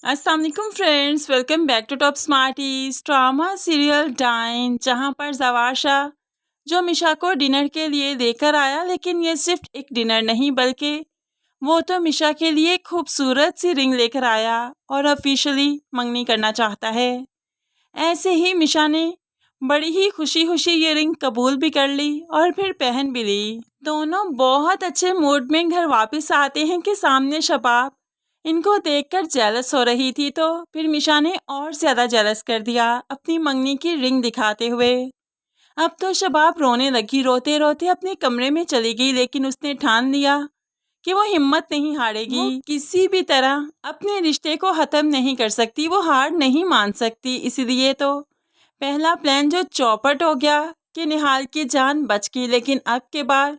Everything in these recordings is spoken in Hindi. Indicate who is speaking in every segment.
Speaker 1: अस्सलाम वालेकुम friends, welcome back to top smarties drama serial डाइन, जहां पर जवार शाह जो मिशा को डिनर के लिए लेकर आया, लेकिन ये सिर्फ एक डिनर नहीं बल्कि वो तो मिशा के लिए खूबसूरत सी रिंग लेकर आया और ऑफिशियली मंगनी करना चाहता है। ऐसे ही मिशा ने बड़ी ही खुशी खुशी ये रिंग कबूल भी कर ली और फिर पहन भी ली। दोनों बहुत अच्छे मूड में घर वापस आते हैं कि सामने शबाब इनको देखकर जेलस हो रही थी, तो फिर मिशा ने और ज्यादा जेलस कर दिया अपनी मंगनी की रिंग दिखाते हुए। अब तो शबाब रोने लगी, रोते रोते अपने कमरे में चली गई, लेकिन उसने ठान लिया कि वो हिम्मत नहीं हारेगी। वो किसी भी तरह अपने रिश्ते को खत्म नहीं कर सकती, वो हार नहीं मान सकती। इसलिए तो पहला प्लान जो चौपट हो गया कि निहाल की जान बच गई, लेकिन अब के बाद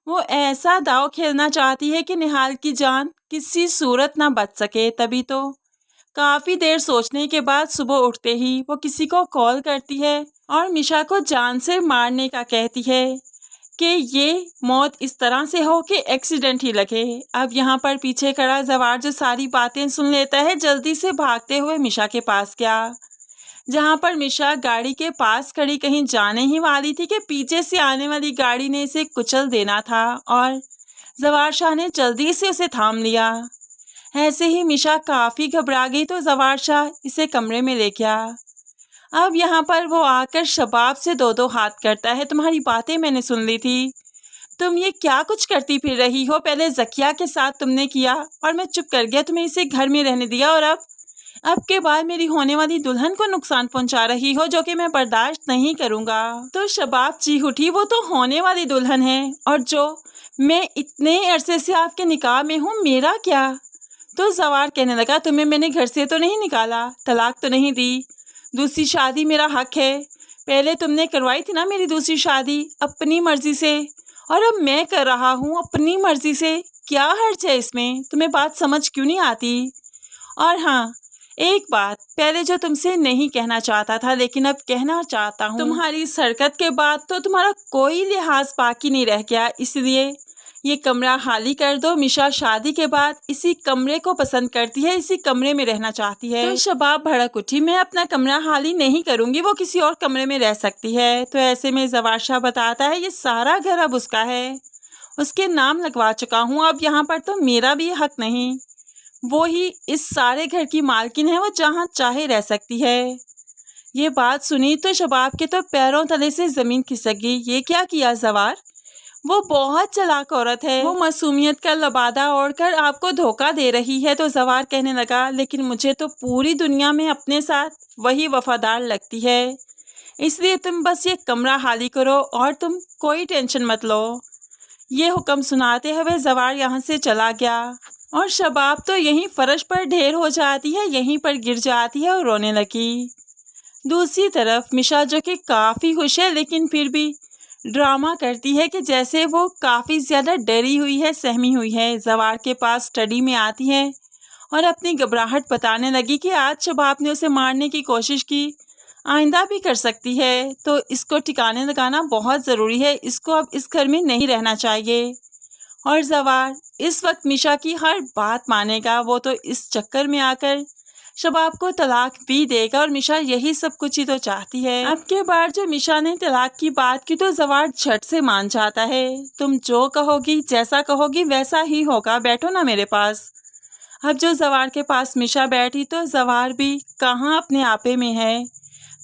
Speaker 1: वो ऐसा दांव खेलना चाहती है कि निहाल की जान किसी सूरत ना बच सके। तभी तो काफी देर सोचने के बाद सुबह उठते ही वो किसी को कॉल करती है और मिशा को जान से मारने का कहती है कि ये मौत इस तरह से हो कि एक्सीडेंट ही लगे। अब यहाँ पर पीछे खड़ा जवार जो सारी बातें सुन लेता है, जल्दी से भागते हुए मिशा के पास गया, जहाँ पर मिशा गाड़ी के पास खड़ी कहीं जाने ही वाली थी कि पीछे से आने वाली गाड़ी ने इसे कुचल देना था और जवार शाह ने जल्दी से उसे थाम लिया। ऐसे ही मिशा काफी घबरा गई तो जवार शाह इसे कमरे में ले गया। अब यहाँ पर वो आकर शबाब से दो दो हाथ करता है, तुम्हारी बातें मैंने सुन ली थी, तुम ये क्या कुछ करती फिर रही हो? पहले जकिया के साथ तुमने किया और मैं चुप कर गया, तुम्हें इसे घर में रहने दिया, और अब के बाद मेरी होने वाली दुल्हन को नुकसान पहुंचा रही हो, जो कि मैं बर्दाश्त नहीं करूंगा। तो शबाब चीख उठी, वो तो होने वाली दुल्हन है और जो मैं इतने अरसे से आपके निकाह में हूँ, मेरा क्या? तो जवार कहने लगा, तुम्हें मैंने घर से तो नहीं निकाला, तलाक तो नहीं दी, दूसरी शादी मेरा हक है, पहले तुमने करवाई थी ना मेरी दूसरी शादी अपनी मर्जी से, और अब मैं कर रहा हूँ अपनी मर्जी से, क्या हर्ज है इसमें? तुम्हें बात समझ क्यों नहीं आती? और हाँ, एक बात पहले जो तुमसे नहीं कहना चाहता था, लेकिन अब कहना चाहता हूँ, तुम्हारी इस हरकत के बाद तो तुम्हारा कोई लिहाज बाकी नहीं रह गया, इसलिए ये कमरा खाली कर दो। मिशा शादी के बाद इसी कमरे को पसंद करती है, इसी कमरे में रहना चाहती है। तो शबाब भड़क उठी, मैं अपना कमरा खाली नहीं करूंगी, वो किसी और कमरे में रह सकती है। तो ऐसे में जवार शाह बताता है, ये सारा घर अब उसका है, उसके नाम लगवा चुका हूँ, अब यहाँ पर तो मेरा भी हक नहीं, वो ही इस सारे घर की मालकिन है, वो जहाँ चाहे रह सकती है। ये बात सुनी तो शबाब के तो पैरों तले से जमीन खिसक गई। ये क्या किया जवार? वो बहुत चालाक औरत है, वो मासूमियत का लबादा ओढ़कर आपको धोखा दे रही है। तो जवार कहने लगा, लेकिन मुझे तो पूरी दुनिया में अपने साथ वही वफादार लगती है, इसलिए तुम बस ये कमरा खाली करो और तुम कोई टेंशन मत लो। ये हुक्म सुनाते हुए जवार यहाँ से चला गया और शबाब तो यहीं फर्श पर ढेर हो जाती है, यहीं पर गिर जाती है और रोने लगी। दूसरी तरफ मिशा जो कि काफ़ी खुश है, लेकिन फिर भी ड्रामा करती है कि जैसे वो काफ़ी ज़्यादा डरी हुई है, सहमी हुई है। जवार के पास स्टडी में आती है और अपनी घबराहट बताने लगी कि आज शबाब ने उसे मारने की कोशिश की, आइंदा भी कर सकती है, तो इसको ठिकाने लगाना बहुत ज़रूरी है, इसको अब इस घर में नहीं रहना चाहिए। और जवार इस वक्त मिशा की हर बात मानेगा, वो तो इस चक्कर में आकर शबाब को तलाक भी देगा और मिशा यही सब कुछ ही तो चाहती है। अब के बाद जो मिशा ने तलाक की बात की तो जवार झट से मान जाता है, तुम जो कहोगी जैसा कहोगी वैसा ही होगा, बैठो ना मेरे पास। अब जो जवार के पास मिशा बैठी तो जवार भी कहाँ अपने आपे में है,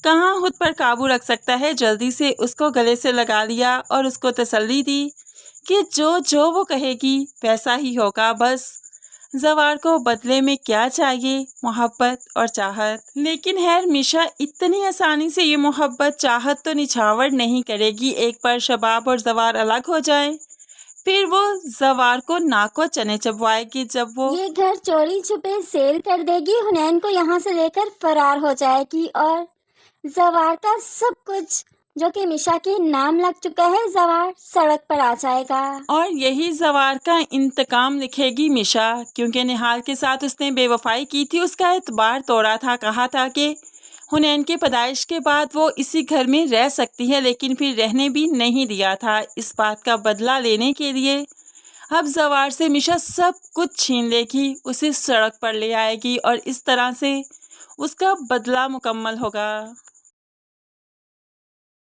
Speaker 1: कहाँ खुद पर काबू रख सकता है, जल्दी से उसको गले से लगा लिया और उसको तसल्ली दी कि जो जो वो कहेगी वैसा ही होगा। बस जवार को बदले में क्या चाहिए? मोहब्बत और चाहत। लेकिन खैर मिशा इतनी आसानी से ये मोहब्बत चाहत तो निछावर नहीं करेगी। एक बार शबाब और जवार अलग हो जाए फिर वो जवार को नाको चने चबवाएगी। जब वो
Speaker 2: ये घर चोरी छुपे सेल कर देगी, हुनैन को यहाँ से लेकर फरार हो जाएगी और जवार का सब कुछ जो कि मिशा के नाम लग चुका है, जवार सड़क पर आ जाएगा
Speaker 1: और यही जवार का इंतकाम लिखेगी मिशा, क्योंकि निहाल के साथ उसने बेवफाई की थी, उसका एतबार तोड़ा था, कहा था कि हुनैन के पैदाइश के बाद वो इसी घर में रह सकती है, लेकिन फिर रहने भी नहीं दिया था। इस बात का बदला लेने के लिए अब जवार से मिशा सब कुछ छीन लेगी, उसे सड़क पर ले आएगी और इस तरह से उसका बदला मुकम्मल होगा।